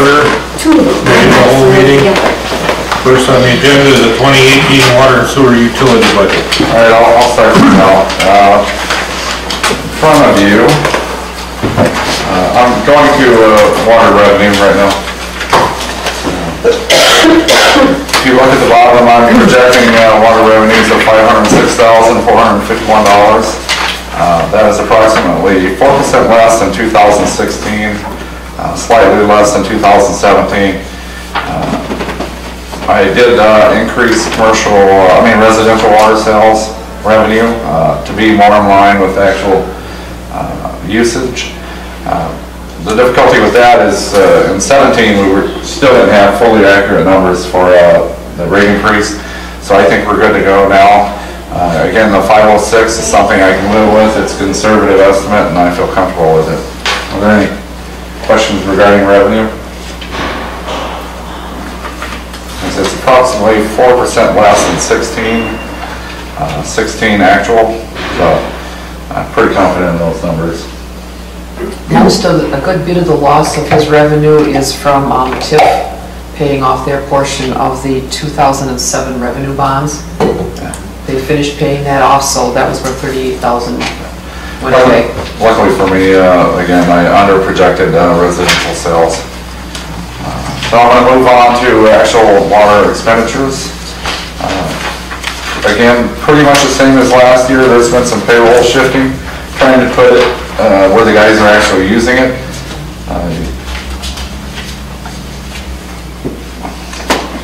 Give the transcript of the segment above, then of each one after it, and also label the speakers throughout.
Speaker 1: order.
Speaker 2: Two of them.
Speaker 1: The whole meeting.
Speaker 2: Together.
Speaker 1: First on the agenda is the 2018 water and sewer utility budget.
Speaker 3: All right, I'll start this now. In front of you, I'm going to water revenue right now. If you look at the bottom, I'm projecting water revenues of $506,451. That is approximately 4% less than 2016, slightly less than 2017. I did increase residential water sales revenue to be more in line with actual usage. The difficulty with that is in 17 we still didn't have fully accurate numbers for the rate increase, so I think we're good to go now. Again, the 506 is something I can live with. It's a conservative estimate and I feel comfortable with it. Are there any questions regarding revenue? It's approximately 4% less than 16 actual, so I'm pretty confident in those numbers.
Speaker 4: Most of a good bit of the loss of his revenue is from TIF paying off their portion of the 2007 revenue bonds. They finished paying that off, so that was where $38,000 went away.
Speaker 3: Luckily for me, again, I under-projected residential sales. So I'm going to move on to actual water expenditures. Again, pretty much the same as last year. There's been some payroll shifting, trying to put it where the guys are actually using it.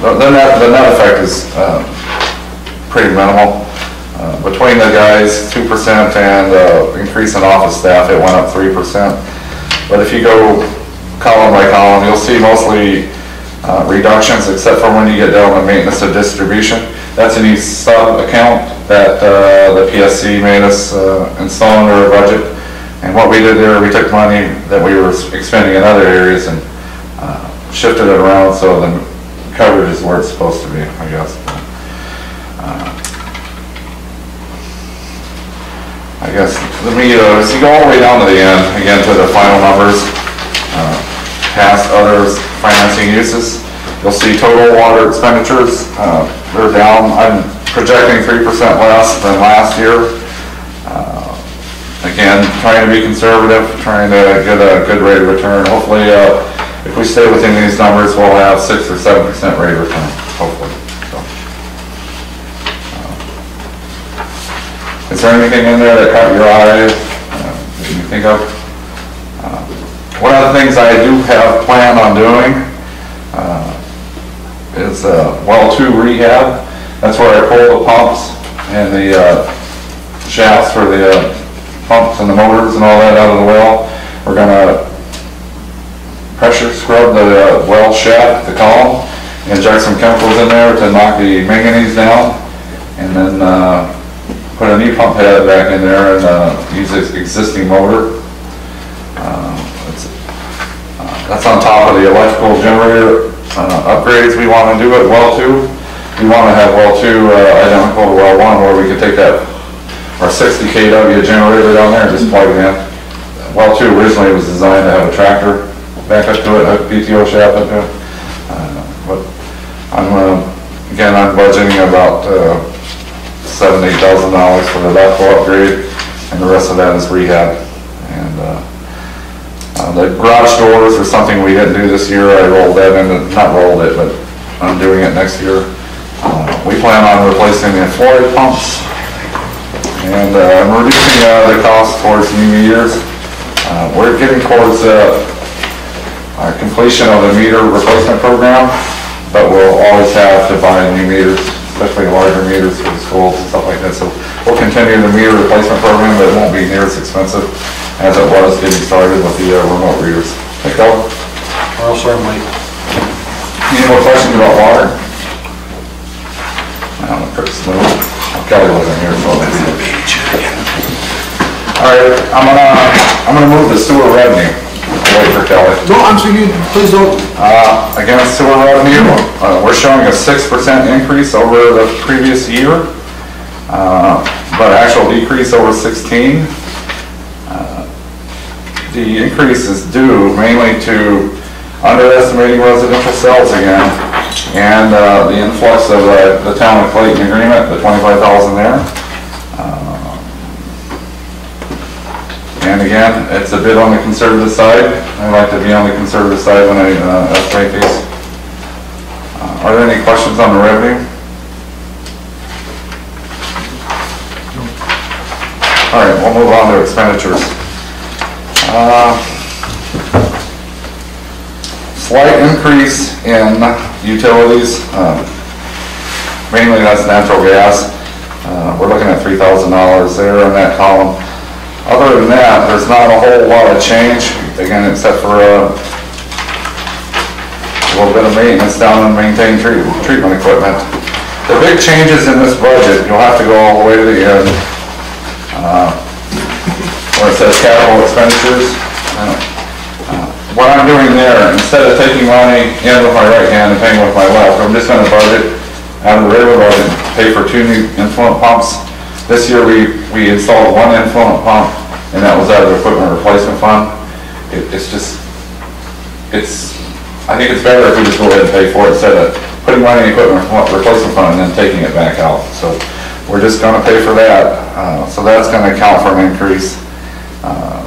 Speaker 3: The net effect is pretty minimal. Between the guys, 2% and increase in office staff, it went up 3%. But if you go column by column, you'll see mostly reductions, except for when you get down to maintenance of distribution. That's a new sub-account that the PSC made us install under our budget. And what we did there, we took money that we were expending in other areas and shifted it around so the coverage is where it's supposed to be, I guess. Let me, so you go all the way down to the end, again to the final numbers, past others, financing uses. You'll see total water expenditures, they're down. I'm projecting 3% less than last year. Again, trying to be conservative, trying to get a good rate of return. Hopefully, if we stay within these numbers, we'll have 6 or 7% rate of return, hopefully. So, is there anything in there that caught your eye that you think of? One of the things I do have planned on doing is well 2 rehab. That's where I pull the pumps and the shafts for the pumps and the motors and all that out of the well. We're going to pressure scrub the well shaft, the column, inject some chemicals in there to knock the manganese down, and then put a new pump head back in there and use this existing motor. That's on top of the electrical generator upgrades we want to do at well 2. We want to have well 2 identical to well 1, where we could take that our 60 kW generator down there and just plug it in. Well 2 originally was designed to have a tractor back up to it, a PTO shaft up to it. But I'm budgeting about $7,000 to $8,000 for the electrical upgrade, and the rest of that is rehab. And the garage doors are something we didn't do this year. I rolled that in, not rolled it, but I'm doing it next year. We plan on replacing the Floyd pumps, and I'm reducing the cost towards new meters. We're getting towards completion of the meter replacement program, but we'll always have to buy new meters, especially larger meters for the schools and stuff like that. So we'll continue the meter replacement program, but it won't be near as expensive as it was getting started with the remote readers. Hey, Kelly?
Speaker 1: Well, certainly.
Speaker 3: Any more questions about water? I'm pretty smooth. Kelly wasn't here, so maybe. All right, I'm gonna move the sewer revenue. I'll wait for Kelly.
Speaker 5: No, I'm sorry, please don't.
Speaker 3: Again, sewer revenue, we're showing a 6% increase over the previous year, but actual decrease over 16. The increase is due mainly to under estimating residential sales again, and the influx of the town of Clayton agreement, the 25,000 there. And again, it's a bit on the conservative side. I like to be on the conservative side when I estimate these. Are there any questions on the revenue? All right, we'll move on to expenditures. Slight increase in utilities, mainly that's natural gas. We're looking at $3,000 there in that column. Other than that, there's not a whole lot of change, again, except for a little bit of maintenance down and maintain treatment equipment. The big changes in this budget, you'll have to go all the way to the end, where it says capital expenditures. What I'm doing there, instead of taking money in with my right hand and paying with my left, I'm just going to budget out of the regular budget, pay for 2 new influent pumps. This year we installed 1 influent pump, and that was out of the equipment replacement fund. I think it's better if we just go ahead and pay for it instead of putting money in equipment replacement fund and then taking it back out. So we're just going to pay for that. So that's going to account for an increase.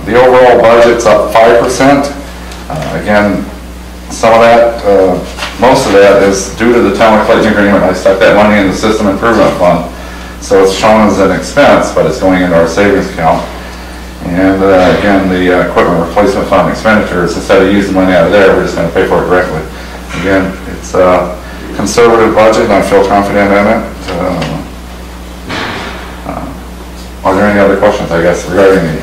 Speaker 3: The overall budget's up 5%. Again, some of that, most of that is due to the town of Clayton agreement. I stuck that money in the system improvement fund. So it's shown as an expense, but it's going into our savings account. And again, the equipment replacement fund expenditures, instead of using money out of there, we're just going to pay for it directly. Again, it's a conservative budget, and I feel confident in it. Are there any other questions, I guess, regarding the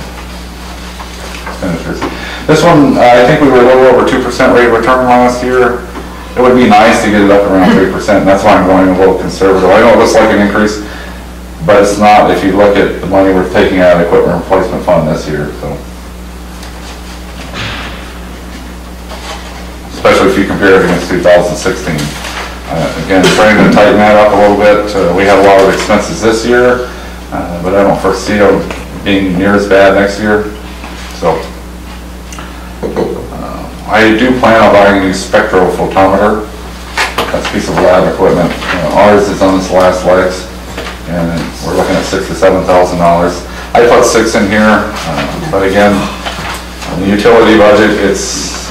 Speaker 3: expenditures? This one, I think we were a little over 2% rate of return last year. It would be nice to get it up around 3%, and that's why I'm going a little conservative. I know it looks like an increase, but it's not if you look at the money we're taking out of the equipment replacement fund this year. So, especially if you compare it against 2016. Again, trying to tighten that up a little bit. We have a lot of expenses this year, but I don't foresee them being near as bad next year. So, I do plan on buying a new spectrophotometer. That's a piece of lab equipment. Ours is on its last legs, and we're looking at $6,000 to $7,000. I put 6 in here, but again, on the utility budget, it is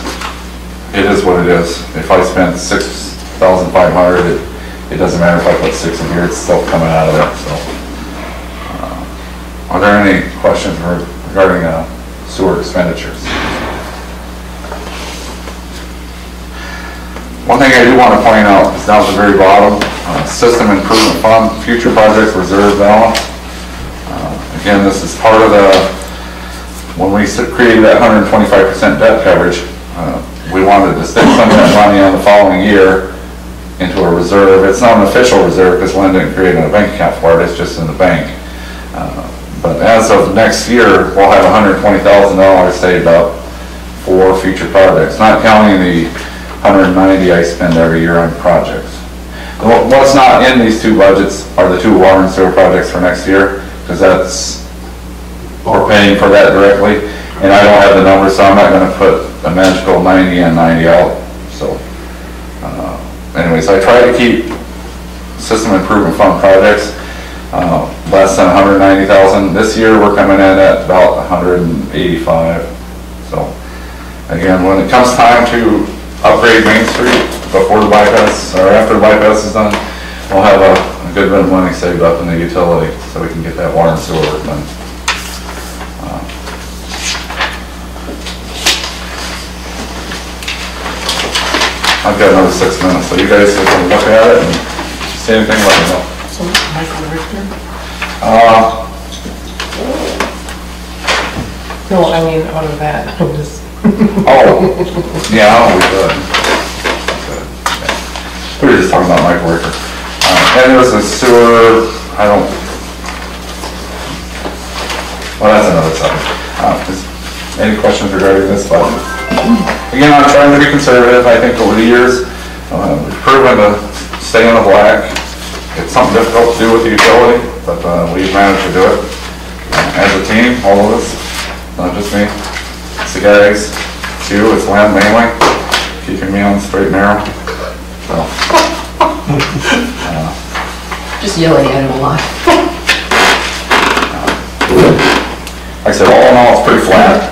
Speaker 3: what it is. If I spend $6,500, it doesn't matter if I put 6 in here; it's still coming out of there. So, are there any questions regarding sewer expenditures? One thing I do want to point out is down at the very bottom, System Improvement Fund, Future Projects Reserve Balance. Again, this is part of when we created that 125% debt coverage, we wanted to stick some of that money on the following year into a reserve. It's not an official reserve because Lynn didn't create a bank account for it, it's just in the bank. But as of next year, we'll have $120,000 saved up for future projects, not counting the $190 I spend every year on projects. What's not in these 2 budgets are the 2 water and sewer projects for next year, because we're paying for that directly, and I don't have the numbers, so I'm not going to put a magical 90 in, 90 out. So, anyways, I try to keep System Improvement Fund projects less than $190,000. This year we're coming in at about $185. So, again, when it comes time to upgrade Main Street before the bypass, or after the bypass is done, we'll have a good bit of money saved up in the utility so we can get that water and sewer work done. I've got another 6 minutes, so you guys can look at it and see anything, let me know.
Speaker 4: So, Michael Richter?
Speaker 2: No, I mean, out of that, I'm just...
Speaker 3: Oh, yeah, we could. We were just talking about Michael Richter. And there's a sewer, well, that's another subject. Any questions regarding this budget? Again, I'm trying to be conservative. I think over the years, we've proven to stay in the black. It's something difficult to do with the utility, but we've managed to do it as a team, all of us, not just me. It's the guys, it's you, it's Lynn mainly. keeping me on the straight and narrow. So,
Speaker 4: Just yelling at him a lot.
Speaker 3: like I said, all in all, it's pretty flat.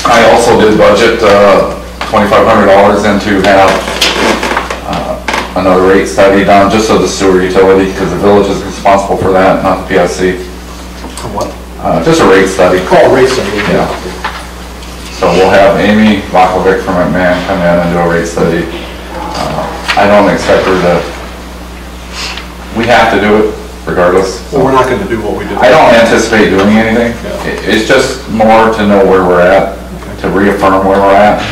Speaker 3: I also did budget $2,500 in to have another rate study done just of the sewer utility, because the village is responsible for that, not the PSC.
Speaker 5: What?
Speaker 3: Just a rate study.
Speaker 5: Oh, racing.
Speaker 3: Yeah. So we'll have Amy Vakovic from McMahon come in and do a rate study. I don't expect her to, we have to do it regardless.
Speaker 5: Well, we're not gonna do what we did.
Speaker 3: I don't anticipate doing anything.
Speaker 5: Yeah.
Speaker 3: It's just more to know where we're at, to reaffirm where we're at.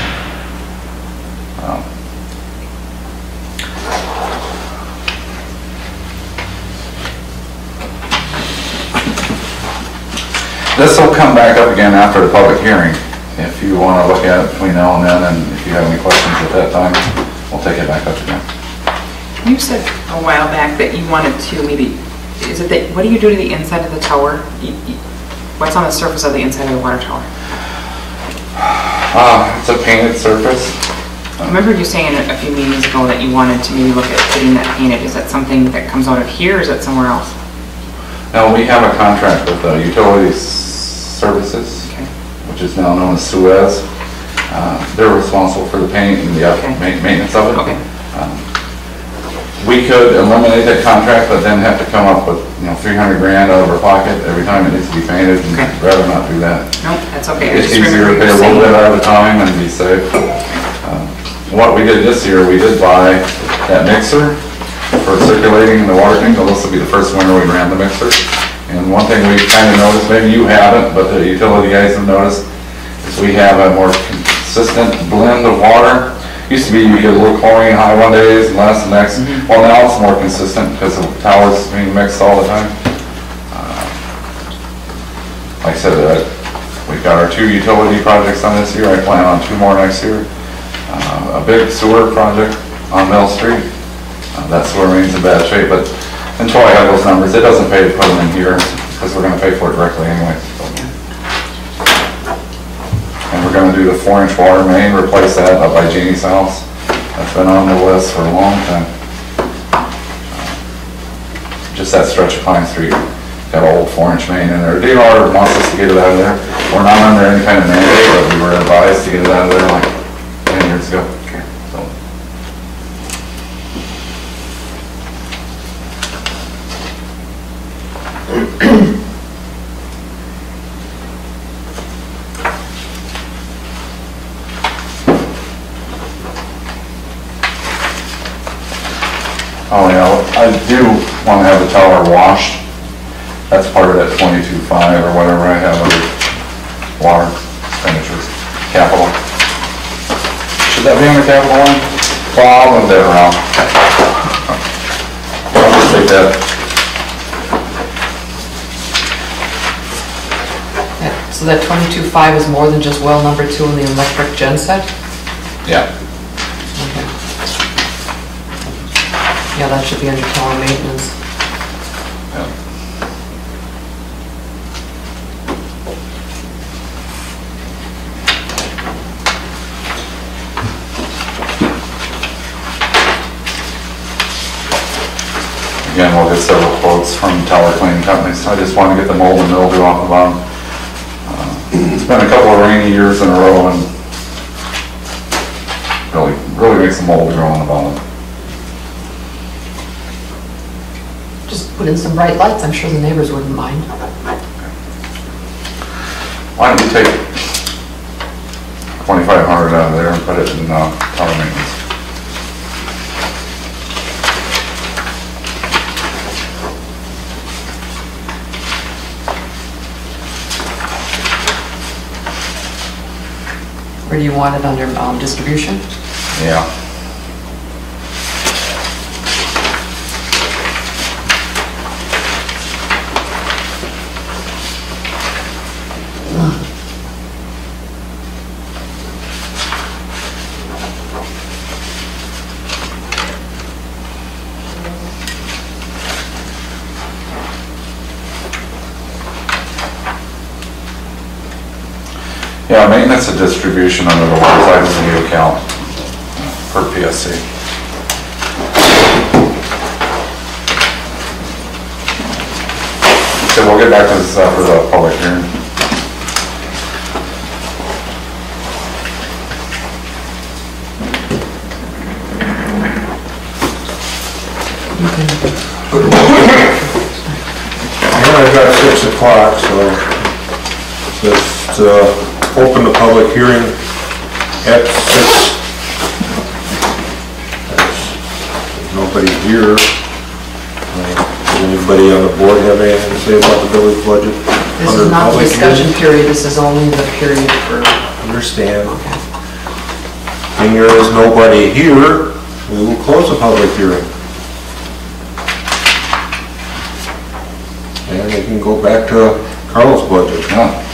Speaker 3: This will come back up again after the public hearing, if you want to look at it between now and then, and if you have any questions at that time, we'll take it back up again.
Speaker 6: You said a while back that you wanted to maybe, is it that, what do you do to the inside of the tower? What's on the surface of the inside of the water tower?
Speaker 3: It's a painted surface.
Speaker 6: I remember you saying a few meetings ago that you wanted to maybe look at getting that painted. Is that something that comes out of here, or is that somewhere else?
Speaker 3: Now, we have a contract with Utilities Services,
Speaker 6: Okay.
Speaker 3: which is now known as Suez. They're responsible for the paint and the
Speaker 6: Okay.
Speaker 3: maintenance of it.
Speaker 6: Okay.
Speaker 3: We could eliminate that contract, but then have to come up with, 300 grand out of our pocket every time it needs to be painted, and
Speaker 6: Okay.
Speaker 3: I'd rather not do that.
Speaker 6: No, that's okay. I
Speaker 3: It's
Speaker 6: just
Speaker 3: easier to
Speaker 6: remember
Speaker 3: pay
Speaker 6: you
Speaker 3: a little bit
Speaker 6: saying.
Speaker 3: at a time and be safe. What we did this year, we did buy that mixer for circulating in the water tank. This will be the first winter we ran the mixer. And one thing we kind of noticed, maybe you haven't, but the utility guys have noticed, is we have a more consistent blend of water. Used to be you get a little chlorine high one day and less the next. Well, now it's more consistent because the towers being mixed all the time. Like I said, we've got our 2 utility projects on this year. I plan on 2 more next year. A big sewer project on Mill Street. That sewer main's in bad shape, but until I have those numbers, it doesn't pay to put them in here because we're going to pay for it directly anyway. And we're going to do the 4-inch water main, replace that up by Jeannie's house. That's been on the list for a long time. Just that stretch of Pine Street, got an old 4-inch main in there. DNR wants us to get it out of there. We're not under any kind of mandate, but we were advised to get it out of there like 10 years ago. So. Oh yeah, I do want to have the tower washed. That's part of that 22.5 or whatever I have under water expenditures, capital. Should that be on the capital line? Well, I'll move that around. I'll just take that.
Speaker 4: Yeah, so that 22.5 is more than just well number 2 in the electric gen set?
Speaker 3: Yeah.
Speaker 4: Okay. Yeah, that should be under tower maintenance.
Speaker 3: Yeah. Again, we'll get several quotes from tower cleaning companies. I just want to get the mold and mildew off the bottom. It's been a couple of rainy years in a row and really makes the mold grow on the bottom.
Speaker 4: Just put in some bright lights, I'm sure the neighbors wouldn't mind.
Speaker 3: Why don't you take 2,500 out of there and put it in tower maintenance?
Speaker 4: Or do you want it under distribution?
Speaker 3: Yeah. Yeah, maintenance and distribution under the water items in the account for PSC. So we'll get back to this after the public hearing.
Speaker 1: I've got 6 o'clock, so let's open the public hearing at 6. There's nobody here. Does anybody on the board have anything to say about the village budget?
Speaker 4: This is not the discussion period, this is only the period for...
Speaker 1: Understand. Being there is nobody here, we will close the public hearing. And we can go back to Carl's budget.
Speaker 3: Yeah.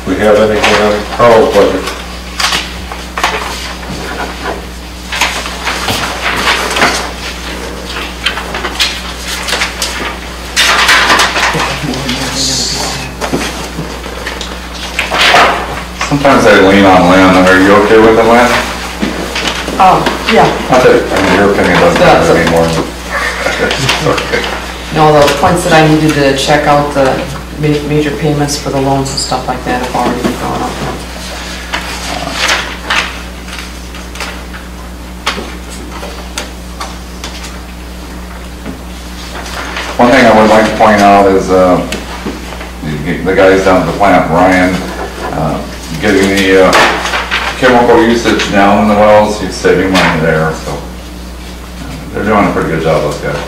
Speaker 1: We have anything on Carl's budget?
Speaker 3: Sometimes I lean on Lynn. Are you okay with it, Lynn?
Speaker 4: Yeah.
Speaker 3: Not that, I mean, your opinion doesn't matter anymore. Okay.
Speaker 4: No, the points that I needed to check out, the major payments for the loans and stuff like that have already been gone up.
Speaker 3: One thing I would like to point out is the guys down at the plant, Ryan, getting the chemical usage down in the wells, he's saving money there, so they're doing a pretty good job, those guys.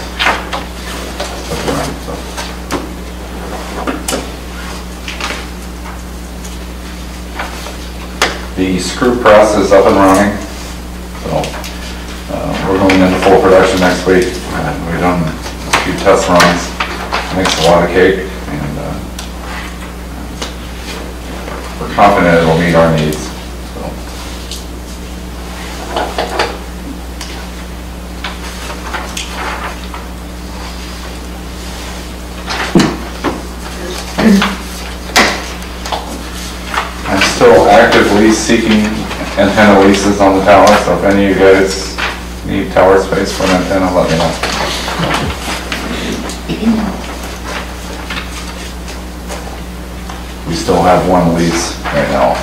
Speaker 3: The screw press is up and running, so we're going into full production next week. We've done a few test runs, makes a lot of cake, and we're confident it will meet our needs. So. I'm still actively seeking antenna leases on the tower, so if any of you guys need tower space for an antenna, let me know. We still have one lease right now.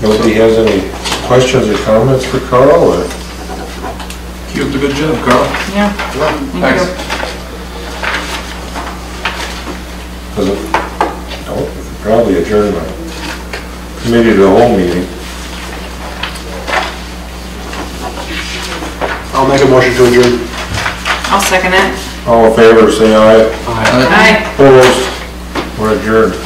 Speaker 1: Nobody has any questions or comments for Carl, or?
Speaker 5: Keep up the good job, Carl.
Speaker 6: Yeah.
Speaker 3: Thanks.
Speaker 1: Does it, no, we could probably adjourn the committee to the whole meeting.
Speaker 5: I'll make a motion to adjourn.
Speaker 6: I'll second it.
Speaker 1: All in favor, say aye.
Speaker 5: Aye.
Speaker 6: Aye.
Speaker 1: Opposed? We're adjourned.